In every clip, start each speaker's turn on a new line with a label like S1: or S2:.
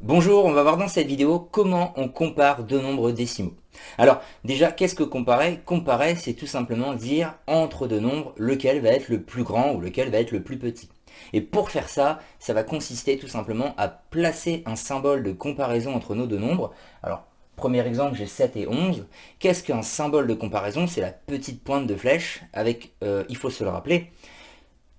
S1: Bonjour, on va voir dans cette vidéo comment on compare deux nombres décimaux. Alors déjà, qu'est-ce que comparer? Comparer, c'est tout simplement dire entre deux nombres lequel va être le plus grand ou lequel va être le plus petit. Et pour faire ça, ça va consister tout simplement à placer un symbole de comparaison entre nos deux nombres. Alors, premier exemple, j'ai 7 et 11. Qu'est-ce qu'un symbole de comparaison? C'est la petite pointe de flèche avec, il faut se le rappeler,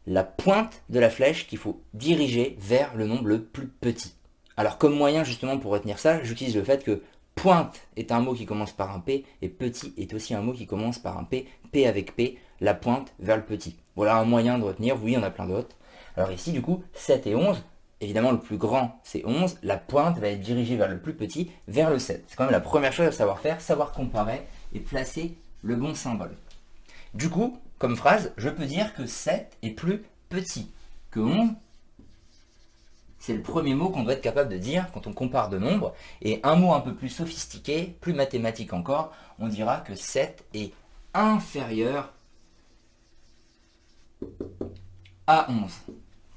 S1: la pointe de la flèche qu'il faut diriger vers le nombre le plus petit. Alors comme moyen justement pour retenir ça, j'utilise le fait que pointe est un mot qui commence par un P et petit est aussi un mot qui commence par un P, P avec P, la pointe vers le petit. Voilà un moyen de retenir, oui il y en a plein d'autres. Alors ici du coup 7 et 11, évidemment le plus grand c'est 11, la pointe va être dirigée vers le plus petit, vers le 7. C'est quand même la première chose à savoir faire, savoir comparer et placer le bon symbole. Du coup, comme phrase, je peux dire que 7 est plus petit que 11. C'est le premier mot qu'on doit être capable de dire quand on compare deux nombres. Et un mot un peu plus sophistiqué, plus mathématique encore, on dira que 7 est inférieur à 11.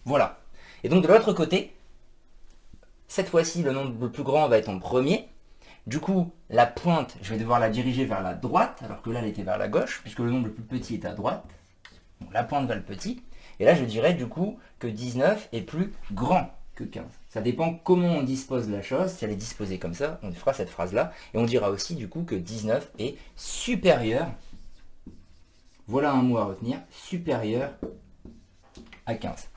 S1: Voilà. Et donc de l'autre côté, cette fois-ci, le nombre le plus grand va être en premier. Du coup, la pointe, je vais devoir la diriger vers la droite, alors que là, elle était vers la gauche, puisque le nombre le plus petit est à droite. Donc la pointe vers le petit. Et là, je dirais du coup que 19 est plus grand que 15. Ça dépend comment on dispose la chose. Si elle est disposée comme ça, on fera cette phrase-là. Et on dira aussi du coup que 19 est supérieur. Voilà un mot à retenir. Supérieur à 15.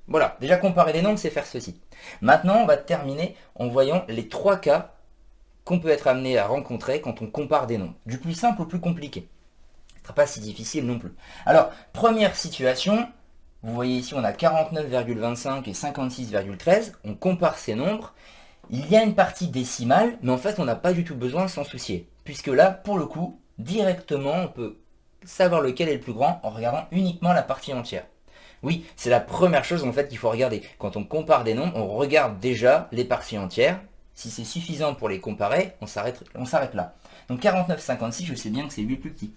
S1: Voilà, déjà comparer les nombres, c'est faire ceci. Maintenant, on va terminer en voyant les trois cas qu'on peut être amené à rencontrer quand on compare des nombres. Du plus simple au plus compliqué. Ce ne sera pas si difficile non plus. Alors, première situation, vous voyez ici on a 49,25 et 56,13. On compare ces nombres. Il y a une partie décimale, mais en fait on n'a pas du tout besoin de s'en soucier. Puisque là, pour le coup, directement on peut savoir lequel est le plus grand en regardant uniquement la partie entière. Oui, c'est la première chose en fait qu'il faut regarder. Quand on compare des nombres, on regarde déjà les parties entières. Si c'est suffisant pour les comparer, on s'arrête là. Donc 49,56, je sais bien que c'est lui le plus petit.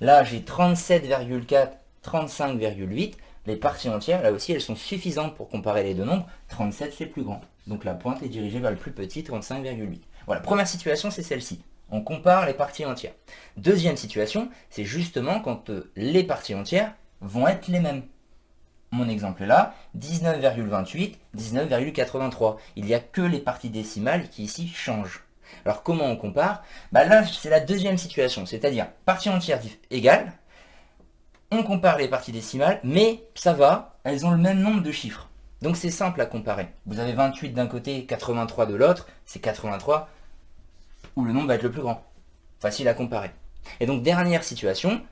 S1: Là, j'ai 37,4, 35,8. Les parties entières, là aussi, elles sont suffisantes pour comparer les deux nombres. 37, c'est le plus grand. Donc la pointe est dirigée vers le plus petit, 35,8. Voilà, première situation, c'est celle-ci. On compare les parties entières. Deuxième situation, c'est justement quand les parties entières vont être les mêmes. Mon exemple est là, 19,28, 19,83. Il n'y a que les parties décimales qui ici changent. Alors comment on compare? Là, c'est la deuxième situation, c'est-à-dire partie entière égale, on compare les parties décimales, mais ça va, elles ont le même nombre de chiffres. Donc c'est simple à comparer. Vous avez 28 d'un côté, 83 de l'autre, c'est 83 où le nombre va être le plus grand. Facile à comparer. Et donc dernière situation,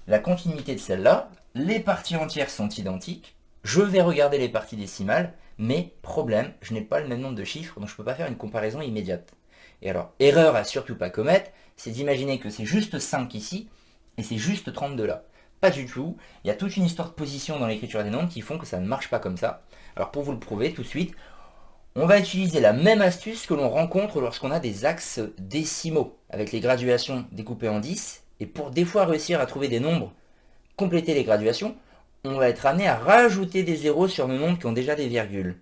S1: la continuité de celle-là, les parties entières sont identiques, je vais regarder les parties décimales, mais problème, je n'ai pas le même nombre de chiffres, donc je ne peux pas faire une comparaison immédiate. Et alors, erreur à surtout pas commettre, c'est d'imaginer que c'est juste 5 ici, et c'est juste 32 là. Pas du tout, il y a toute une histoire de position dans l'écriture des nombres qui font que ça ne marche pas comme ça. Alors pour vous le prouver tout de suite, on va utiliser la même astuce que l'on rencontre lorsqu'on a des axes décimaux, avec les graduations découpées en 10, et pour des fois réussir à trouver des nombres, compléter les graduations, on va être amené à rajouter des zéros sur nos nombres qui ont déjà des virgules.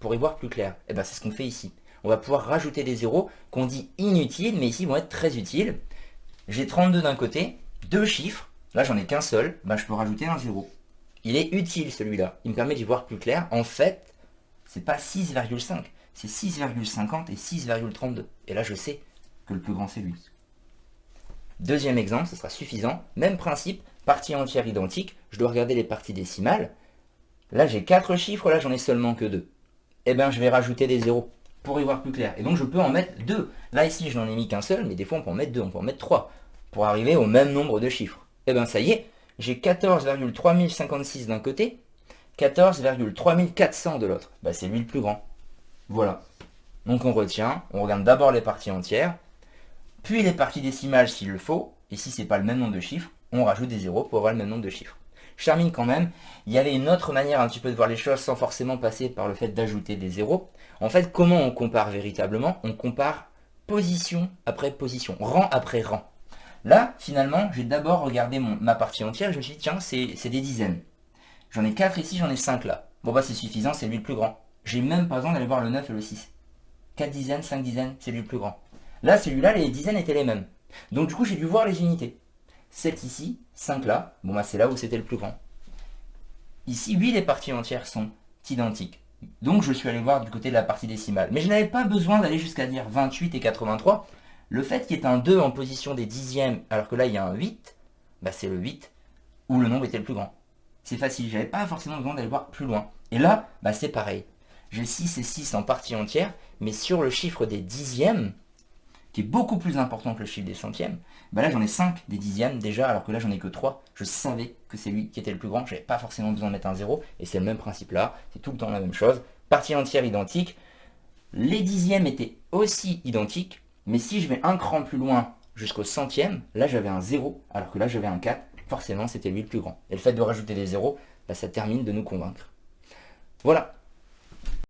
S1: Pour y voir plus clair, et c'est ce qu'on fait ici. On va pouvoir rajouter des zéros qu'on dit inutiles, mais ici vont être très utiles. J'ai 32 d'un côté, deux chiffres, là j'en ai qu'un seul, je peux rajouter un zéro. Il est utile celui-là, il me permet d'y voir plus clair. En fait, c'est pas 6,5, c'est 6,50 et 6,32. Et là je sais que le plus grand c'est lui. Deuxième exemple, ce sera suffisant. Même principe, partie entière identique, je dois regarder les parties décimales. Là j'ai 4 chiffres, là j'en ai seulement que 2. Je vais rajouter des zéros pour y voir plus clair. Et donc je peux en mettre 2. Là ici je n'en ai mis qu'un seul, mais des fois on peut en mettre 2, on peut en mettre 3. Pour arriver au même nombre de chiffres. Ça y est, j'ai 14,3056 d'un côté, 14,3400 de l'autre. C'est lui le plus grand. Voilà. Donc on retient, on regarde d'abord les parties entières, puis les parties décimales s'il le faut, et si c'est pas le même nombre de chiffres, on rajoute des zéros pour avoir le même nombre de chiffres. Je termine quand même, il y avait une autre manière un petit peu de voir les choses sans forcément passer par le fait d'ajouter des zéros. En fait, comment on compare véritablement? On compare position après position, rang après rang. Là, finalement, j'ai d'abord regardé ma partie entière et je me suis dit, tiens, c'est des dizaines. J'en ai 4 ici, j'en ai 5 là. C'est suffisant, c'est lui le plus grand. j'ai même pas besoin d'aller voir le 9 et le 6. 4 dizaines, 5 dizaines, c'est lui le plus grand. Là, celui-là, les dizaines étaient les mêmes. Donc du coup, j'ai dû voir les unités. 7 ici, 5 là. Bon, bah c'est là où c'était le plus grand. Ici, oui, les parties entières sont identiques. Donc je suis allé voir du côté de la partie décimale. Mais je n'avais pas besoin d'aller jusqu'à dire 28 et 83. Le fait qu'il y ait un 2 en position des dixièmes, alors que là il y a un 8, bah c'est le 8 où le nombre était le plus grand. C'est facile, j'avais pas forcément besoin d'aller voir plus loin. Et là, bah c'est pareil. J'ai 6 et 6 en partie entière, mais sur le chiffre des dixièmes, qui est beaucoup plus important que le chiffre des centièmes, bah là j'en ai 5 des dixièmes déjà, alors que là j'en ai que 3. Je savais que c'est lui qui était le plus grand, j'avais pas forcément besoin de mettre un 0, et c'est le même principe là, c'est tout le temps la même chose. Partie entière identique, les dixièmes étaient aussi identiques, mais si je vais un cran plus loin jusqu'au centième, là j'avais un 0, alors que là j'avais un 4, forcément c'était lui le plus grand. Et le fait de rajouter des zéros, bah, ça termine de nous convaincre. Voilà,